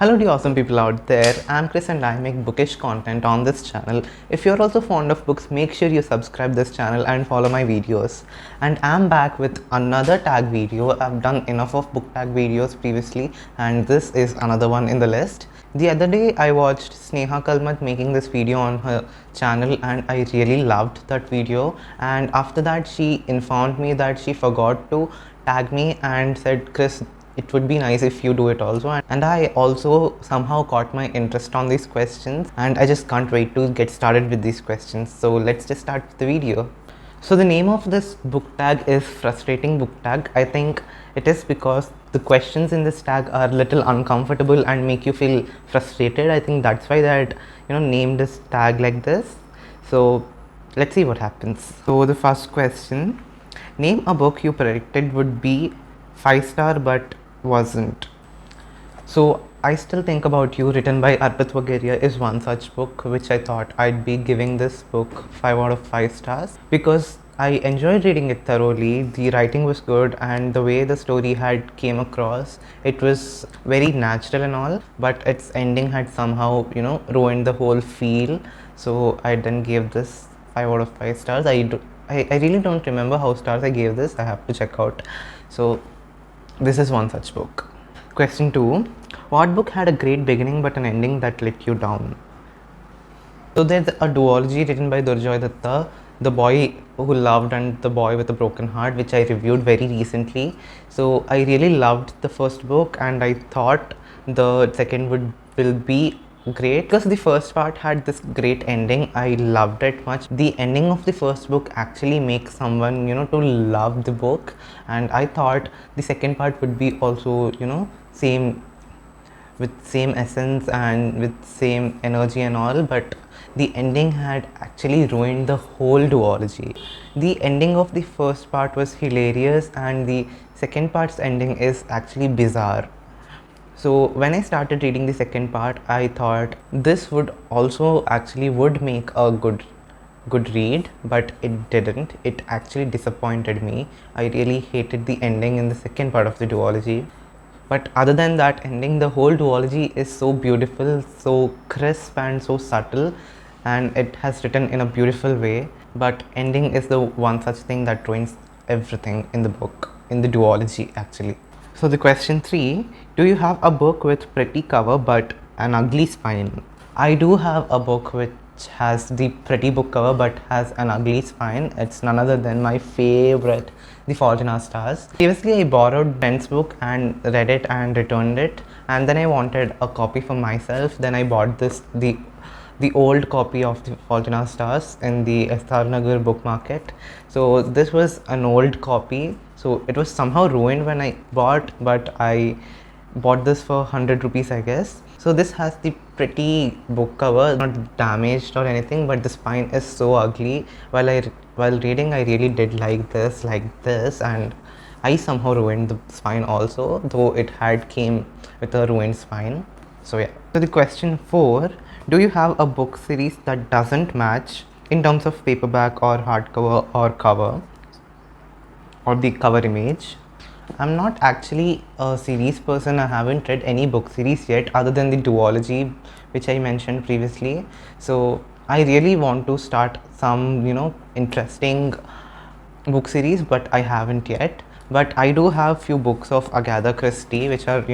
Hello to awesome people out there. I'm Chris and I make bookish content on this channel. If you're also fond of books, make sure you subscribe this channel and follow my videos. And I'm back with another tag video. I've done enough of book tag videos previously and this is another one in the list. The other day I watched Sneha Kalmat making this video on her channel and I really loved that video, and after that she informed me that she forgot to tag me and said, Chris, it would be nice if you do it also. And I also somehow caught my interest on these questions and I just can't wait to get started with these questions. So let's just start with the video. So the name of this book tag is Frustrating Book Tag. I think it is because the questions in this tag are little uncomfortable and make you feel frustrated. I think that's why that named this tag like this. So let's see what happens. So the first question: name a book you predicted would be 5-star but wasn't. So I Still Think About You, written by Arpit Wagheria, is one such book which I thought I'd be giving this book 5 out of 5 stars because I enjoyed reading it thoroughly. The writing was good and the way the story had came across, it was very natural and all, but its ending had somehow ruined the whole feel. So I then gave this 5 out of 5 stars. I really don't remember how stars I gave this. I have to check out. So this is one such book. Question 2. What book had a great beginning but an ending that let you down? So there's a duology written by Durjoy Datta, The Boy Who Loved and The Boy with a Broken Heart, which I reviewed very recently. So I really loved the first book and I thought the second will be great because the first part had this great ending. I loved it much. The ending of the first book actually makes someone to love the book, and I thought the second part would be also same, with same essence and with same energy and all, but the ending had actually ruined the whole duology. The ending of the first part was hilarious and the second part's ending is actually bizarre. So when I started reading the second part, I thought this would also actually would make a good read, but it didn't. It actually disappointed me. I really hated the ending in the second part of the duology. But other than that ending, the whole duology is so beautiful, so crisp and so subtle, and it has written in a beautiful way. But ending is the one such thing that ruins everything in the book, in the duology actually. So the question 3, do you have a book with pretty cover but an ugly spine? I do have a book which has the pretty book cover but has an ugly spine. It's none other than my favorite, The Fault in Our Stars. Previously I borrowed Ben's book and read it and returned it, and then I wanted a copy for myself. Then I bought the old copy of The Fault in Our Stars in the SR Nagar book market. So this was an old copy, so it was somehow ruined when I bought, but I bought this for 100 rupees I guess. So this has the pretty book cover, not damaged or anything, but the spine is so ugly. While reading, I really did like this, and I somehow ruined the spine also, though it had came with a ruined spine. So yeah. So the question 4, do you have a book series that doesn't match in terms of paperback or hardcover or cover or the cover image? I'm not actually a series person. I haven't read any book series yet other than the duology which I mentioned previously. So I really want to start some interesting book series, but I haven't yet. But I do have few books of Agatha Christie, which are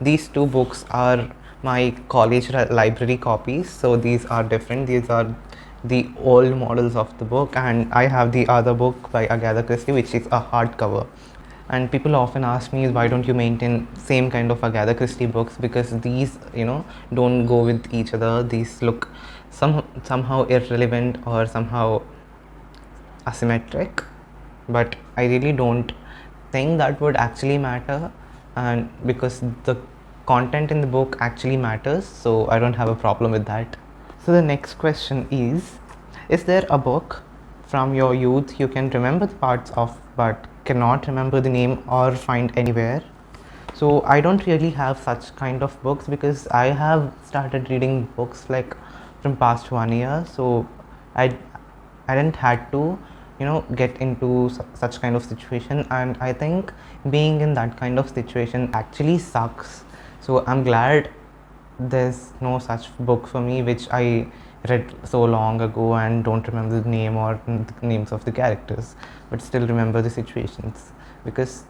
these two books are my college library copies, so these are different. These are the old models of the book, and I have the other book by Agatha Christie which is a hardcover. And people often ask me, why don't you maintain same kind of Agatha Christie books, because these don't go with each other. These look somehow irrelevant or somehow asymmetric, but I really don't think that would actually matter, and because the content in the book actually matters, so I don't have a problem with that. So the next question is there a book from your youth you can remember the parts of but cannot remember the name or find anywhere? So I don't really have such kind of books because I have started reading books like from past 1 year, so I didn't had to get into such kind of situation, and I think being in that kind of situation actually sucks. So I'm glad there's no such book for me which I read so long ago and don't remember the name or the names of the characters, but still remember the situations, because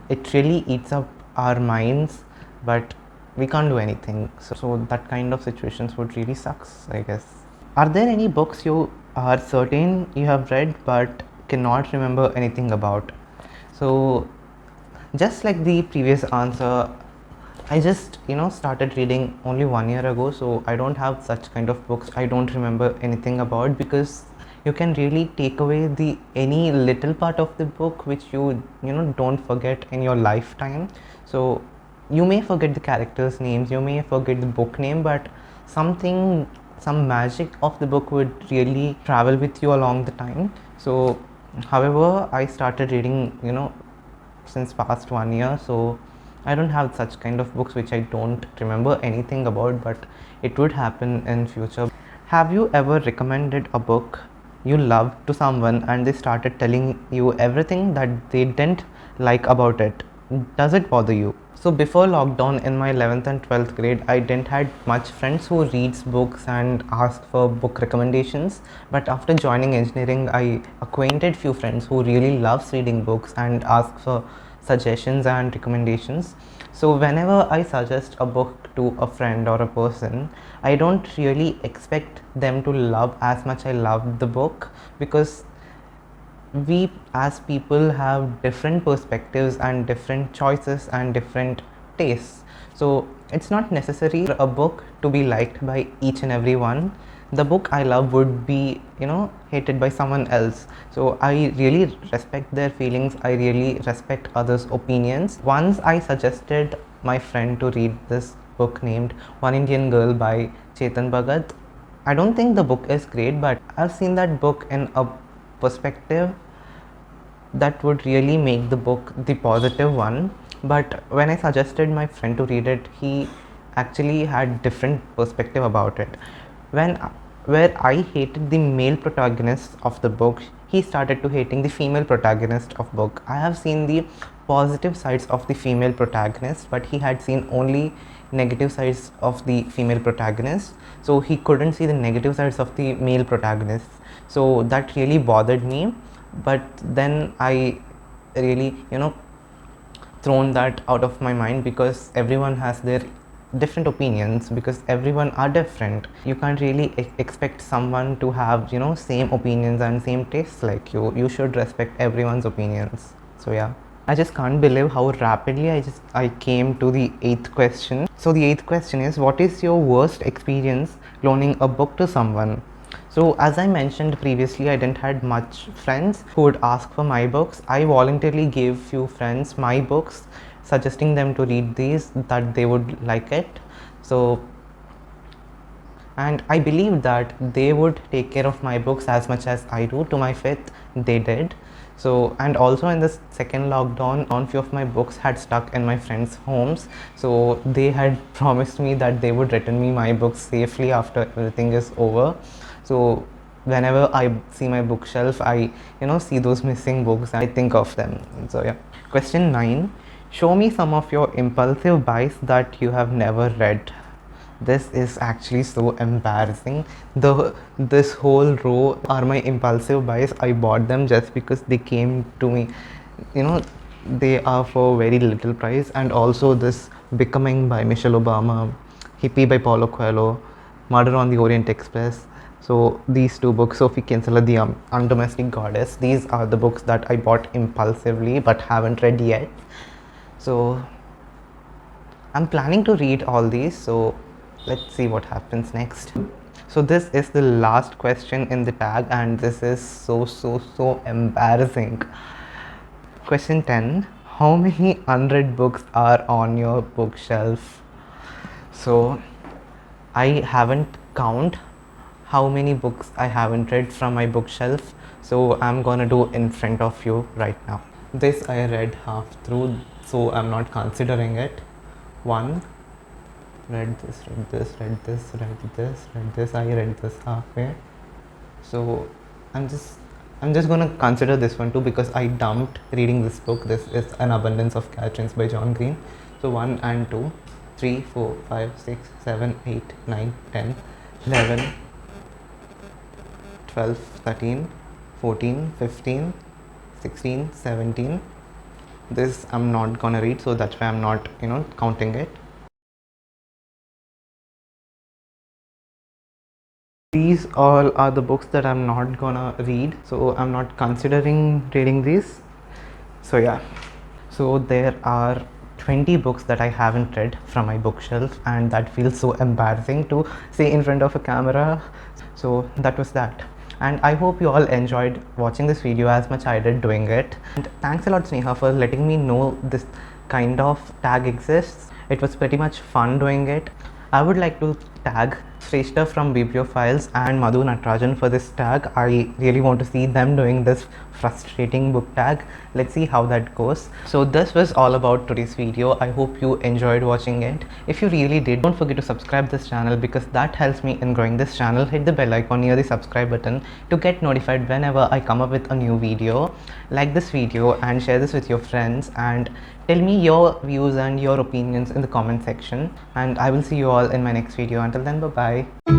it really eats up our minds, but we can't do anything. So that kind of situations would really sucks, I guess. Are there any books you are certain you have read but cannot remember anything about? So just like the previous answer, I just started reading only 1 year ago, so I don't have such kind of books I don't remember anything about, because you can really take away the any little part of the book which you don't forget in your lifetime. So you may forget the characters names, you may forget the book name, but some magic of the book would really travel with you along the time. So however, I started reading since past 1 year, so I don't have such kind of books which I don't remember anything about, but it would happen in future. Have you ever recommended a book you loved to someone and they started telling you everything that they didn't like about it? Does it bother you? So before lockdown in my 11th and 12th grade, I didn't had much friends who reads books and ask for book recommendations. But after joining engineering, I acquainted few friends who really loves reading books and ask for suggestions and recommendations. So whenever I suggest a book to a friend or a person, I don't really expect them to love as much I love the book, because we as people have different perspectives and different choices and different tastes. So it's not necessary for a book to be liked by each and every one. The book I love would be hated by someone else. So I really respect their feelings, I really respect others' opinions. Once I suggested my friend to read this book named One Indian Girl by Chetan Bhagat. I don't think the book is great, but I've seen that book in a perspective that would really make the book the positive one. But when I suggested my friend to read it, he actually had different perspective about it. Where I hated the male protagonist of the book, he started to hating the female protagonist of book. I have seen the positive sides of the female protagonist, but he had seen only negative sides of the female protagonist, so he couldn't see the negative sides of the male protagonist. So that really bothered me. But then I really thrown that out of my mind, because everyone has their different opinions, because everyone are different. You can't really expect someone to have same opinions and same tastes like you should respect everyone's opinions. So yeah, I just can't believe how rapidly I came to the 8th question. So the 8th question is, what is your worst experience loaning a book to someone? So as I mentioned previously, I didn't had much friends who would ask for my books. I voluntarily gave few friends my books, suggesting them to read these, that they would like it. So, and I believe that they would take care of my books as much as I do. To my faith, they did. So, and also in the second lockdown, on few of my books had stuck in my friends' homes. So they had promised me that they would return me my books safely after everything is over. So whenever I see my bookshelf, I see those missing books and I think of them. So yeah. Question 9. Show me some of your impulsive buys that you have never read. This is actually so embarrassing. This whole row are my impulsive buys. I bought them just because they came to me. They are for very little price. And also this Becoming by Michelle Obama, Hippie by Paulo Coelho, Murder on the Orient Express. So these two books, Sophie Kinsella, The Undomestic Goddess, these are the books that I bought impulsively but haven't read yet. So I'm planning to read all these, so let's see what happens next. So this is the last question in the tag, and this is so embarrassing. Question 10. How many unread books are on your bookshelf? So I haven't count how many books I haven't read from my bookshelf, so I'm gonna do in front of you right now. This I read half through, so I'm not considering it. 1, read this, read this, read this, read this, read this. I read this halfway. So I'm just gonna consider this one too, because I dumped reading this book. This is An Abundance of Catchings by John Green. So 1 and 2. 3, 4, 5, 6, 7, 8, 9, 10, 11, 12, 13, 14, 15, 16, 17. This I'm not gonna read, so that's why I'm not, counting it. These all are the books that I'm not gonna read, so I'm not considering reading these. So yeah, so there are 20 books that I haven't read from my bookshelf, and that feels so embarrassing to say in front of a camera. So that was that, and I hope you all enjoyed watching this video as much I did doing it. And thanks a lot, Sneha, for letting me know this kind of tag exists. It was pretty much fun doing it. I would like to tag Shrestha from Bibliophiles and Madhu Natarajan for this tag. I really want to see them doing this frustrating book tag. Let's see how that goes. So this was all about today's video. I hope you enjoyed watching it. If you really did, don't forget to subscribe this channel, because that helps me in growing this channel. Hit the bell icon near the subscribe button to get notified whenever I come up with a new video. Like this video and share this with your friends, and tell me your views and your opinions in the comment section, and I will see you all in my next video. Until then, bye bye.